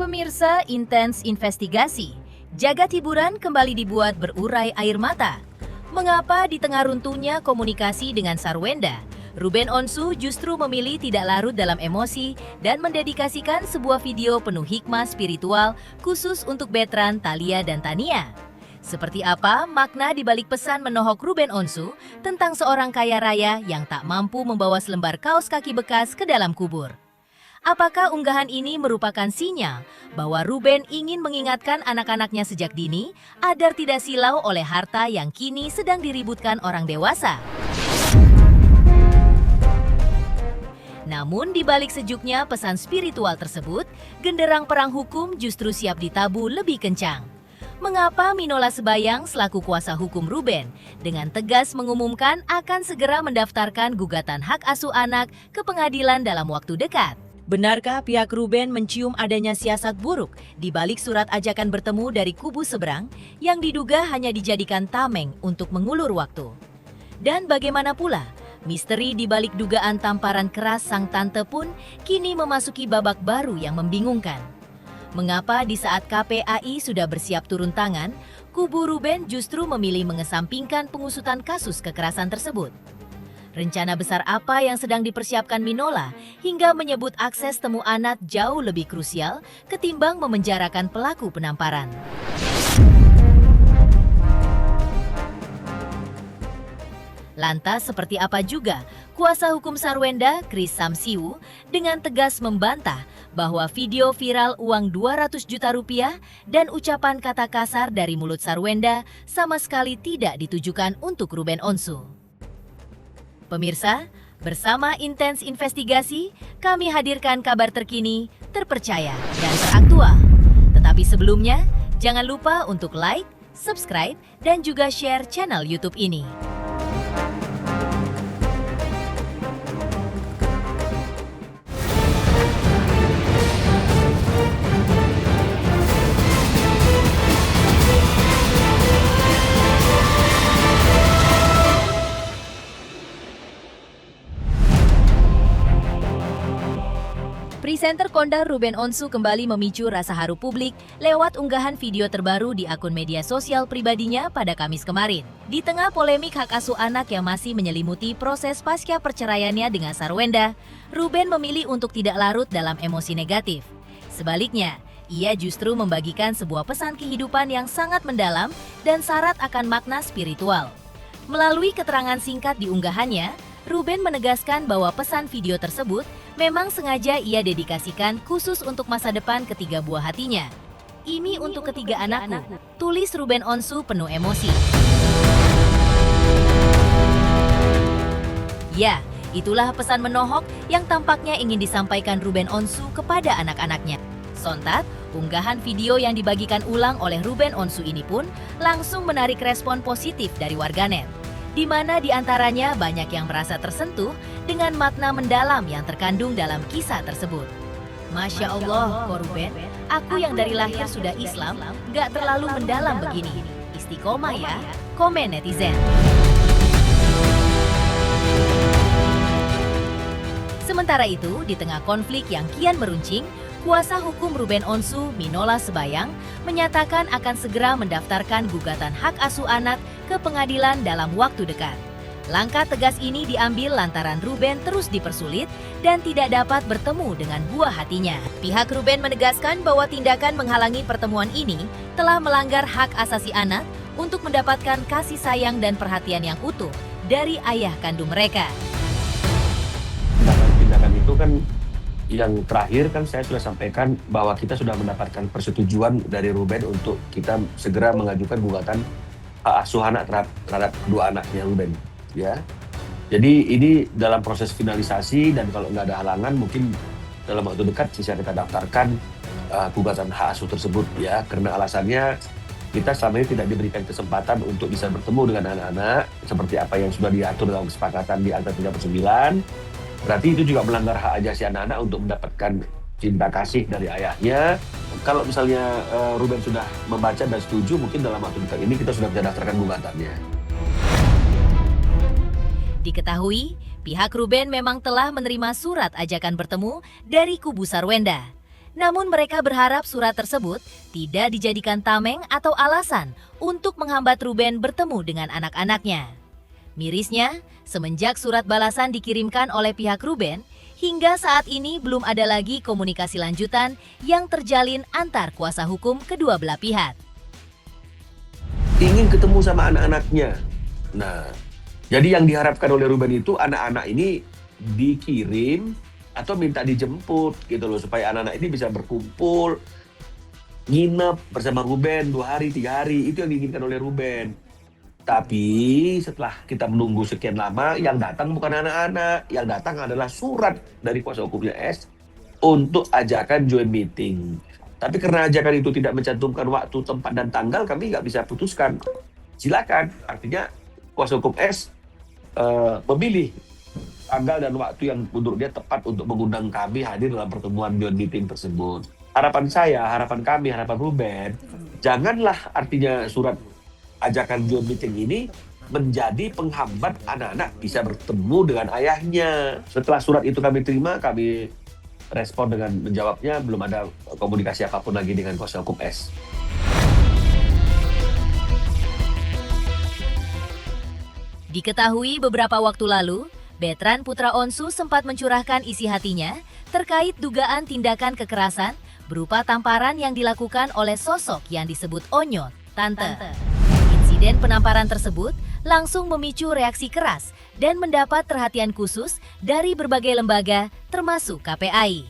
Pemirsa Intens Investigasi, jagat hiburan kembali dibuat berurai air mata. Mengapa di tengah runtuhnya komunikasi dengan Sarwenda, Ruben Onsu justru memilih tidak larut dalam emosi dan mendedikasikan sebuah video penuh hikmah spiritual khusus untuk Betran, Thalia, dan Tania? Seperti apa makna di balik pesan menohok Ruben Onsu tentang seorang kaya raya yang tak mampu membawa selembar kaos kaki bekas ke dalam kubur? Apakah unggahan ini merupakan sinyal bahwa Ruben ingin mengingatkan anak-anaknya sejak dini agar tidak silau oleh harta yang kini sedang diributkan orang dewasa? Namun di balik sejuknya pesan spiritual tersebut, genderang perang hukum justru siap ditabu lebih kencang. Mengapa Minola Sebayang selaku kuasa hukum Ruben dengan tegas mengumumkan akan segera mendaftarkan gugatan hak asuh anak ke pengadilan dalam waktu dekat? Benarkah pihak Ruben mencium adanya siasat buruk di balik surat ajakan bertemu dari kubu seberang yang diduga hanya dijadikan tameng untuk mengulur waktu? Dan bagaimana pula misteri di balik dugaan tamparan keras sang tante pun kini memasuki babak baru yang membingungkan. Mengapa di saat KPAI sudah bersiap turun tangan, kubu Ruben justru memilih mengesampingkan pengusutan kasus kekerasan tersebut? Rencana besar apa yang sedang dipersiapkan Minola hingga menyebut akses temu anak jauh lebih krusial ketimbang memenjarakan pelaku penamparan? Lantas seperti apa juga kuasa hukum Sarwenda, Chris Samsiu, dengan tegas membantah bahwa video viral uang 200 juta rupiah dan ucapan kata kasar dari mulut Sarwenda sama sekali tidak ditujukan untuk Ruben Onsu. Pemirsa, bersama Intens Investigasi, kami hadirkan kabar terkini, terpercaya, dan teraktual. Tetapi sebelumnya, jangan lupa untuk like, subscribe, dan juga share channel YouTube ini. Presenter kondang Ruben Onsu kembali memicu rasa haru publik lewat unggahan video terbaru di akun media sosial pribadinya pada Kamis kemarin. Di tengah polemik hak asuh anak yang masih menyelimuti proses pasca perceraiannya dengan Sarwenda, Ruben memilih untuk tidak larut dalam emosi negatif. Sebaliknya, ia justru membagikan sebuah pesan kehidupan yang sangat mendalam dan syarat akan makna spiritual. Melalui keterangan singkat di unggahannya, Ruben menegaskan bahwa pesan video tersebut memang sengaja ia dedikasikan khusus untuk masa depan ketiga buah hatinya. Ini untuk ketiga anakku, tulis Ruben Onsu penuh emosi. Ya, itulah pesan menohok yang tampaknya ingin disampaikan Ruben Onsu kepada anak-anaknya. Sontak, unggahan video yang dibagikan ulang oleh Ruben Onsu ini pun langsung menarik respon positif dari warganet, di mana diantaranya banyak yang merasa tersentuh dengan makna mendalam yang terkandung dalam kisah tersebut. Masya Allah, Ko Ruben, aku yang dari lahir sudah Islam, gak terlalu mendalam begini. Istiqomah ya, komen netizen. Sementara itu, di tengah konflik yang kian meruncing, kuasa hukum Ruben Onsu, Minola Sebayang, menyatakan akan segera mendaftarkan gugatan hak asuh anak ke pengadilan dalam waktu dekat. Langkah tegas ini diambil lantaran Ruben terus dipersulit dan tidak dapat bertemu dengan buah hatinya. Pihak Ruben menegaskan bahwa tindakan menghalangi pertemuan ini telah melanggar hak asasi anak untuk mendapatkan kasih sayang dan perhatian yang utuh dari ayah kandung mereka. Tindakan itu kan yang terakhir kan saya sudah sampaikan bahwa kita sudah mendapatkan persetujuan dari Ruben untuk kita segera mengajukan gugatan hak asuh anak terhadap kedua anaknya Ruben. Ya, jadi ini dalam proses finalisasi dan kalau nggak ada halangan mungkin dalam waktu dekat bisa kita daftarkan gugatan hak asuh tersebut ya, karena alasannya kita selama ini tidak diberikan kesempatan untuk bisa bertemu dengan anak-anak seperti apa yang sudah diatur dalam kesepakatan di Akta 39. Berarti itu juga melanggar hak ajasi anak-anak untuk mendapatkan cinta kasih dari ayahnya. Kalau misalnya Ruben sudah membaca dan setuju, mungkin dalam waktu dekat ini kita sudah bisa daftarkan gugatannya. Diketahui, Pihak Ruben memang telah menerima surat ajakan bertemu dari kubu Sarwenda. Namun mereka berharap surat tersebut tidak dijadikan tameng atau alasan untuk menghambat Ruben bertemu dengan anak-anaknya. Mirisnya, semenjak surat balasan dikirimkan oleh pihak Ruben, hingga saat ini belum ada lagi komunikasi lanjutan yang terjalin antar kuasa hukum kedua belah pihak. Ingin ketemu sama anak-anaknya. Nah, jadi yang diharapkan oleh Ruben itu anak-anak ini dikirim atau minta dijemput gitu loh, supaya anak-anak ini bisa berkumpul, nginep bersama Ruben 2 hari, 3 hari. Itu yang diinginkan oleh Ruben. Tapi setelah kita menunggu sekian lama, yang datang bukan anak-anak, yang datang adalah surat dari kuasa hukumnya S untuk ajakan joint meeting. Tapi karena ajakan itu tidak mencantumkan waktu, tempat, dan tanggal, kami nggak bisa putuskan. Silakan, artinya kuasa hukum S memilih tanggal dan waktu yang menurut dia tepat untuk mengundang kami hadir dalam pertemuan joint meeting tersebut. Harapan saya, harapan kami, harapan Ruben, janganlah artinya surat ajakan joint meeting ini menjadi penghambat anak-anak bisa bertemu dengan ayahnya. Setelah surat itu kami terima, kami respon dengan menjawabnya, belum ada komunikasi apapun lagi dengan kuasa hukum S. Diketahui beberapa waktu lalu, Betran Putra Onsu sempat mencurahkan isi hatinya terkait dugaan tindakan kekerasan berupa tamparan yang dilakukan oleh sosok yang disebut Onyo, Tante. Insiden penamparan tersebut langsung memicu reaksi keras dan mendapat perhatian khusus dari berbagai lembaga termasuk KPAI.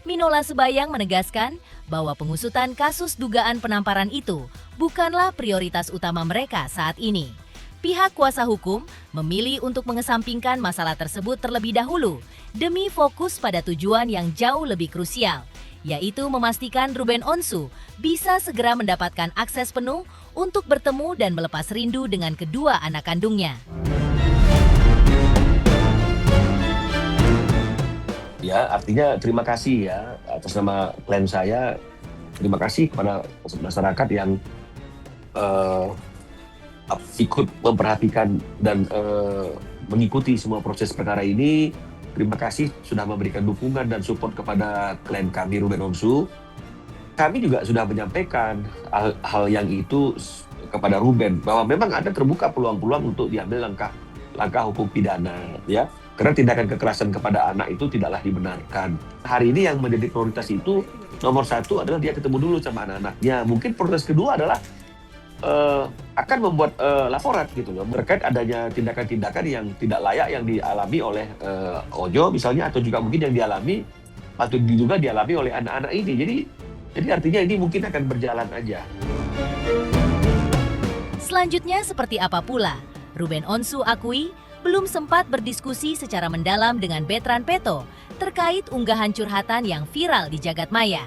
Minola Sebayang menegaskan bahwa pengusutan kasus dugaan penamparan itu bukanlah prioritas utama mereka saat ini. Pihak kuasa hukum memilih untuk mengesampingkan masalah tersebut terlebih dahulu demi fokus pada tujuan yang jauh lebih krusial, yaitu memastikan Ruben Onsu bisa segera mendapatkan akses penuh untuk bertemu dan melepas rindu dengan kedua anak kandungnya. Ya, artinya terima kasih ya atas nama klien saya. Terima kasih kepada masyarakat yang ikut memperhatikan dan mengikuti semua proses perkara ini. Terima kasih sudah memberikan dukungan dan support kepada klien kami Ruben Onsu. Kami juga sudah menyampaikan hal yang itu kepada Ruben, bahwa memang ada terbuka peluang-peluang untuk diambil langkah hukum pidana, ya. Karena tindakan kekerasan kepada anak itu tidaklah dibenarkan. Hari ini yang menjadi prioritas itu nomor 1 adalah dia ketemu dulu sama anak-anaknya. Mungkin prioritas kedua adalah akan membuat laporan gitu loh, terkait adanya tindakan-tindakan yang tidak layak yang dialami oleh Onyo misalnya, atau juga mungkin yang dialami atau juga dialami oleh anak-anak ini. Jadi artinya ini mungkin akan berjalan aja. Selanjutnya seperti apa pula? Ruben Onsu akui belum sempat berdiskusi secara mendalam dengan Betran Peto terkait unggahan curhatan yang viral di jagat maya.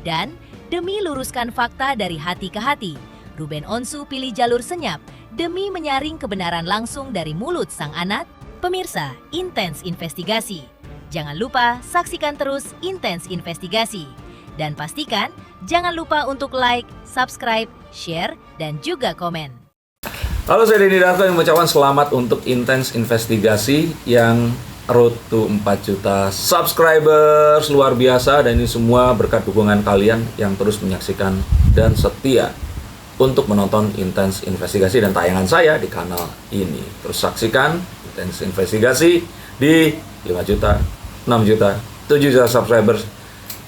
Dan demi luruskan fakta dari hati ke hati, Ruben Onsu pilih jalur senyap demi menyaring kebenaran langsung dari mulut sang anak. Pemirsa, Intens Investigasi. Jangan lupa saksikan terus Intens Investigasi. Dan pastikan jangan lupa untuk like, subscribe, share, dan juga komen. Halo, saya Denny Darto yang mengucapkan selamat untuk Intens Investigasi yang road to 4 juta subscribers, luar biasa. Dan ini semua berkat dukungan kalian yang terus menyaksikan dan setia untuk menonton Intens Investigasi dan tayangan saya di kanal ini. Terus saksikan Intens Investigasi di 5 juta, 6 juta, 7 juta subscribers,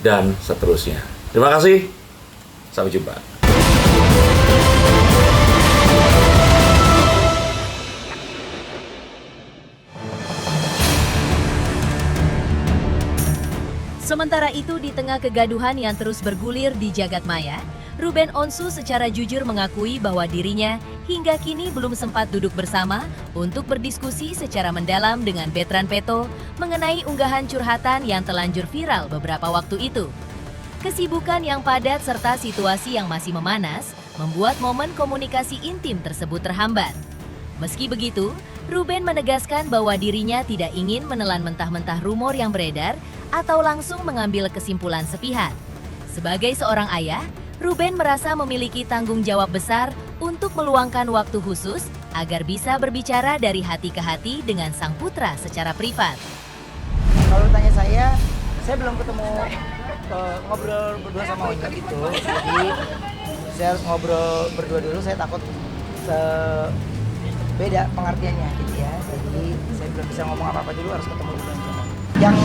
dan seterusnya. Terima kasih, sampai jumpa. Sementara itu, di tengah kegaduhan yang terus bergulir di jagat maya, Ruben Onsu secara jujur mengakui bahwa dirinya hingga kini belum sempat duduk bersama untuk berdiskusi secara mendalam dengan Betran Peto mengenai unggahan curhatan yang telanjur viral beberapa waktu itu. Kesibukan yang padat serta situasi yang masih memanas membuat momen komunikasi intim tersebut terhambat. Meski begitu, Ruben menegaskan bahwa dirinya tidak ingin menelan mentah-mentah rumor yang beredar atau langsung mengambil kesimpulan sepihak. Sebagai seorang ayah, Ruben merasa memiliki tanggung jawab besar untuk meluangkan waktu khusus agar bisa berbicara dari hati ke hati dengan sang putra secara privat. Kalau tanya saya belum ketemu ngobrol berdua sama Onyo gitu. Jadi saya harus ngobrol berdua dulu, saya takut beda pengertiannya gitu ya. Jadi saya belum bisa ngomong apa-apa dulu, harus ketemu dulu. Yang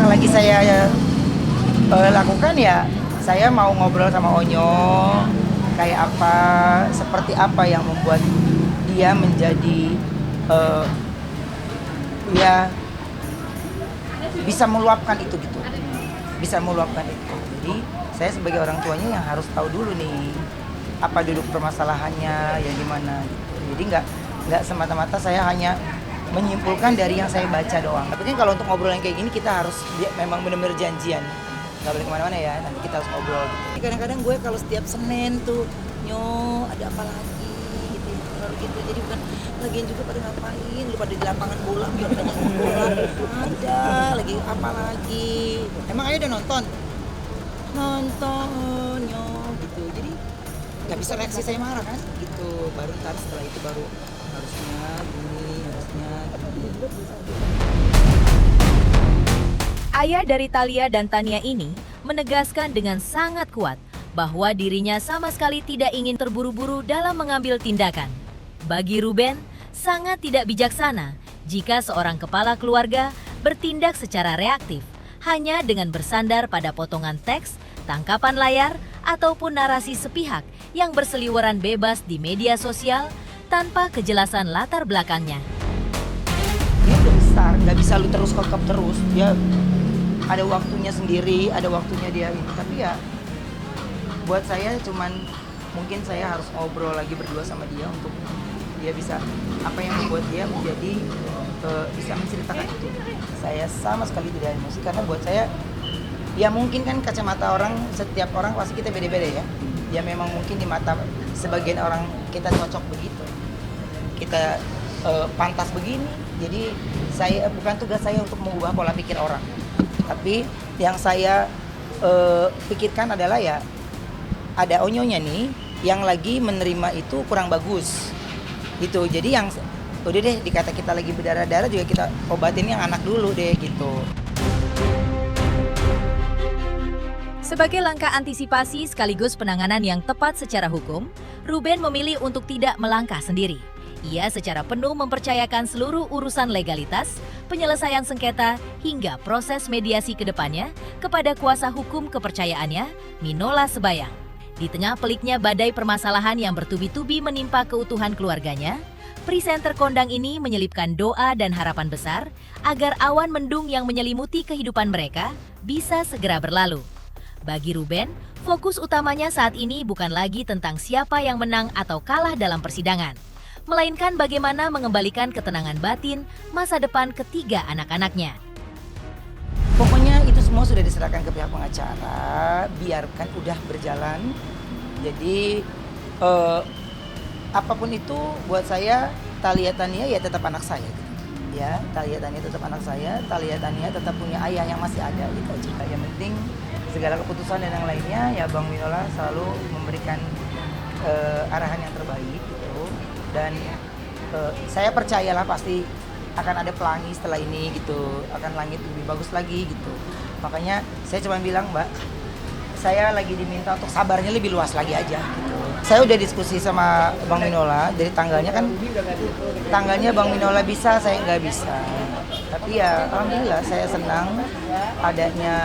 lagi saya lakukan ya, saya mau ngobrol sama Onyo kayak apa, seperti apa yang membuat dia menjadi ya bisa meluapkan itu gitu, bisa meluapkan itu. Jadi saya sebagai orang tuanya yang harus tahu dulu nih apa duduk permasalahannya ya gimana gitu. Jadi nggak semata-mata saya hanya menyimpulkan dari yang saya baca doang. Tapi kan kalau untuk ngobrol yang kayak gini kita harus memang benar-benar janjian, nggak boleh kemana-mana ya, nanti kita harus ngobrol gitu. Jadi kadang-kadang gue kalau setiap Senin tuh ada apa lagi gitu, baru gitu. Jadi bukan lagian juga pada ngapain, lu pada di lapangan bola, biar banyak bola, ada lagi apa lagi. Emang ayo udah nonton gitu. Jadi nggak bisa reaksi saya marah kan gitu. Baru ntar setelah itu baru harusnya gini. Ayah dari Thalia dan Tania ini menegaskan dengan sangat kuat bahwa dirinya sama sekali tidak ingin terburu-buru dalam mengambil tindakan. Bagi Ruben, sangat tidak bijaksana jika seorang kepala keluarga bertindak secara reaktif hanya dengan bersandar pada potongan teks, tangkapan layar, ataupun narasi sepihak yang berseliweran bebas di media sosial tanpa kejelasan latar belakangnya. Dia udah besar, nggak bisa lu terus kokop terus. Dia ada waktunya sendiri, ada waktunya dia ini. Tapi ya buat saya cuman mungkin saya harus ngobrol lagi berdua sama dia untuk dia bisa apa yang membuat dia menjadi bisa menceritakan itu. Saya sama sekali tidak emosi karena buat saya ya mungkin kan kacamata orang, setiap orang pasti kita beda-beda ya. Ya memang mungkin di mata sebagian orang kita cocok begitu, kita pantas begini. Jadi saya bukan tugas saya untuk mengubah pola pikir orang, tapi yang saya pikirkan adalah ya ada Onyonya nih yang lagi menerima itu kurang bagus gitu. Jadi yang udah deh dikata kita lagi berdarah-darah juga kita obatin yang anak dulu deh gitu. Sebagai langkah antisipasi sekaligus penanganan yang tepat secara hukum, Ruben memilih untuk tidak melangkah sendiri. Ia secara penuh mempercayakan seluruh urusan legalitas, penyelesaian sengketa, hingga proses mediasi ke depannya kepada kuasa hukum kepercayaannya, Minola Sebayang. Di tengah peliknya badai permasalahan yang bertubi-tubi menimpa keutuhan keluarganya, presenter kondang ini menyelipkan doa dan harapan besar agar awan mendung yang menyelimuti kehidupan mereka bisa segera berlalu. Bagi Ruben, fokus utamanya saat ini bukan lagi tentang siapa yang menang atau kalah dalam persidangan, melainkan bagaimana mengembalikan ketenangan batin masa depan ketiga anak-anaknya. Pokoknya itu semua sudah diserahkan ke pihak pengacara, biarkan udah berjalan. Jadi apapun itu buat saya Thalia Tania ya tetap anak saya gitu. Ya, Thalia Tania tetap anak saya, Thalia Tania tetap punya ayah yang masih ada gitu aja. Yang penting segala keputusan dan yang lainnya ya Bang Minola selalu memberikan arahan yang terbaik gitu. Dan saya percayalah pasti akan ada pelangi setelah ini gitu, akan langit lebih bagus lagi gitu. Makanya saya cuma bilang Mbak, saya lagi diminta untuk sabarnya lebih luas lagi aja gitu. Saya udah diskusi sama Bang Minola, jadi tanggalnya Bang Minola bisa, saya nggak bisa. Tapi ya alhamdulillah saya senang adanya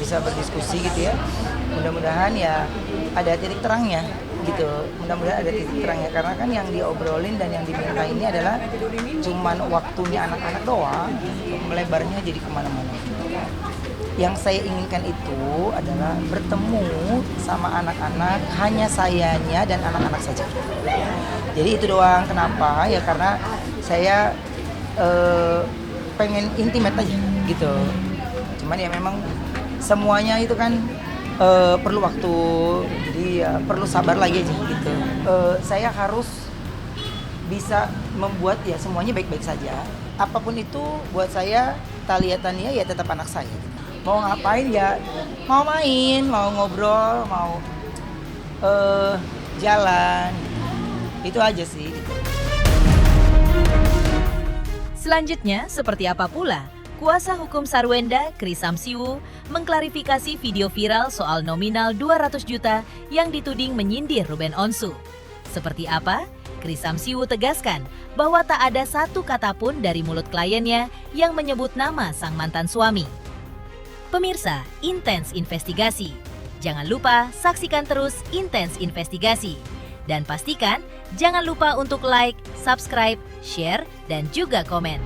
bisa berdiskusi gitu ya. Mudah-mudahan ya ada titik terangnya gitu. Mudah-mudahan ada titik terangnya karena kan yang diobrolin dan yang diminta ini adalah cuman waktunya anak-anak doang, melebarnya jadi kemana-mana. Yang saya inginkan itu adalah bertemu sama anak-anak, hanya sayanya dan anak-anak saja. Jadi itu doang. Kenapa? Ya karena saya pengen intimate aja gitu. Cuman ya memang semuanya itu kan perlu waktu, jadi ya perlu sabar lagi aja gitu. Saya harus bisa membuat ya semuanya baik-baik saja. Apapun itu buat saya Thalia Tania ya tetap anak saya gitu. Mau ngapain ya, mau main, mau ngobrol, mau jalan, Itu aja sih. Selanjutnya, seperti apa pula? Kuasa hukum Sarwenda, Kris Samsiwu, mengklarifikasi video viral soal nominal 200 juta yang dituding menyindir Ruben Onsu. Seperti apa? Kris Samsiwu tegaskan bahwa tak ada satu kata pun dari mulut kliennya yang menyebut nama sang mantan suami. Pemirsa, Intens Investigasi. Jangan lupa saksikan terus Intens Investigasi. Dan pastikan jangan lupa untuk like, subscribe, share, dan juga komen.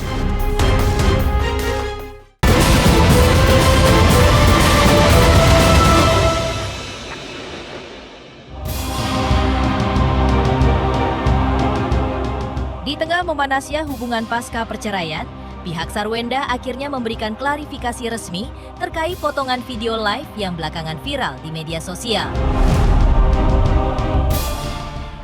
Di tengah memanasnya hubungan pasca perceraian, pihak Sarwenda akhirnya memberikan klarifikasi resmi terkait potongan video live yang belakangan viral di media sosial.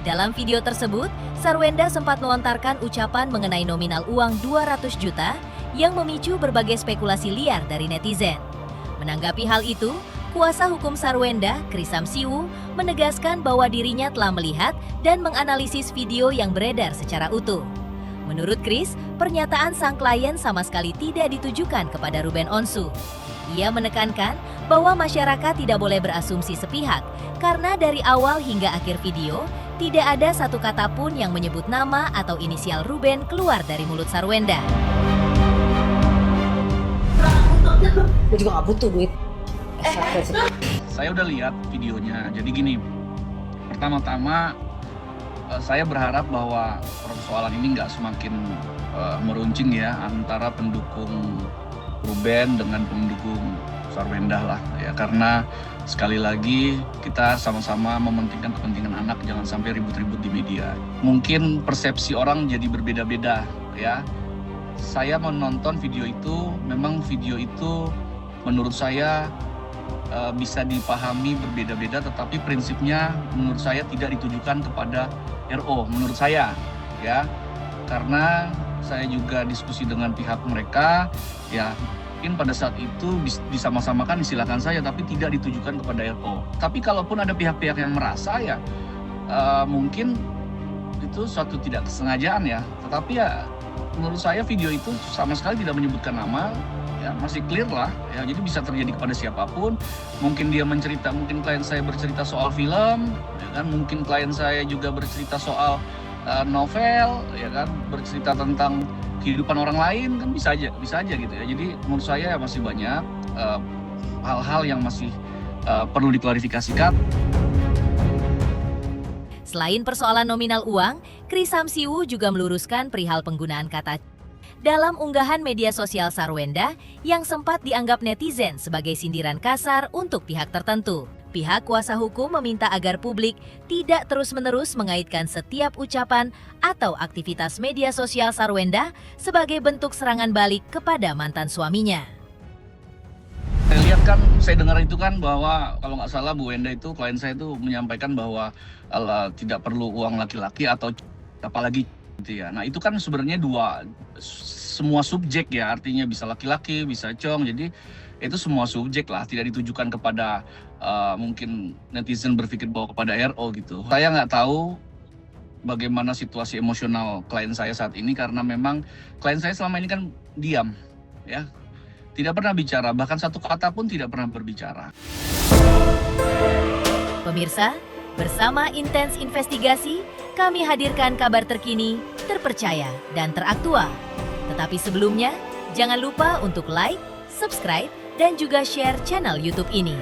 Dalam video tersebut, Sarwenda sempat melontarkan ucapan mengenai nominal uang 200 juta yang memicu berbagai spekulasi liar dari netizen. Menanggapi hal itu, kuasa hukum Sarwenda, Kris Samsiwu, menegaskan bahwa dirinya telah melihat dan menganalisis video yang beredar secara utuh. Menurut Kris, pernyataan sang klien sama sekali tidak ditujukan kepada Ruben Onsu. Ia menekankan bahwa masyarakat tidak boleh berasumsi sepihak karena dari awal hingga akhir video, tidak ada satu kata pun yang menyebut nama atau inisial Ruben keluar dari mulut Sarwenda. Gue juga gak butuh duit. Saya udah lihat videonya. Jadi gini, pertama-tama saya berharap bahwa persoalan ini nggak semakin meruncing ya antara pendukung Ruben dengan pendukung Sarwenda lah ya, karena sekali lagi kita sama-sama mementingkan kepentingan anak, jangan sampai ribut-ribut di media. Mungkin persepsi orang jadi berbeda-beda ya. Saya menonton video itu, memang video itu menurut saya bisa dipahami berbeda-beda, tetapi prinsipnya menurut saya tidak ditujukan kepada RO, menurut saya ya, karena saya juga diskusi dengan pihak mereka ya. Mungkin pada saat itu disama-samakan silakan saja, tapi tidak ditujukan kepada RO. Tapi kalaupun ada pihak-pihak yang merasa ya mungkin itu suatu tidak kesengajaan ya, tetapi ya menurut saya video itu sama sekali tidak menyebutkan nama ya, masih clear lah ya, jadi bisa terjadi kepada siapapun. Mungkin dia mencerita, mungkin klien saya bercerita soal film ya kan, mungkin klien saya juga bercerita soal novel ya kan, bercerita tentang kehidupan orang lain, kan bisa aja gitu ya. Jadi menurut saya masih banyak hal-hal yang masih perlu diklarifikasikan. Selain persoalan nominal uang, Kris Samsiwu juga meluruskan perihal penggunaan kata dalam unggahan media sosial Sarwenda yang sempat dianggap netizen sebagai sindiran kasar untuk pihak tertentu. Pihak kuasa hukum meminta agar publik tidak terus-menerus mengaitkan setiap ucapan atau aktivitas media sosial Sarwenda sebagai bentuk serangan balik kepada mantan suaminya. Saya lihat kan, saya dengar itu kan bahwa kalau nggak salah Bu Wenda itu, klien saya itu menyampaikan bahwa tidak perlu uang laki-laki atau apalagi gitu ya. Nah itu kan sebenarnya semua subjek ya, artinya bisa laki-laki, bisa cong, jadi itu semua subjek lah, tidak ditujukan kepada mungkin netizen berpikir bahwa kepada RO gitu. Saya nggak tahu bagaimana situasi emosional klien saya saat ini, karena memang klien saya selama ini kan diam ya, tidak pernah bicara, bahkan satu kata pun tidak pernah berbicara. Pemirsa, bersama Intens Investigasi, kami hadirkan kabar terkini, terpercaya, dan teraktual. Tetapi sebelumnya, jangan lupa untuk like, subscribe, dan juga share channel YouTube ini.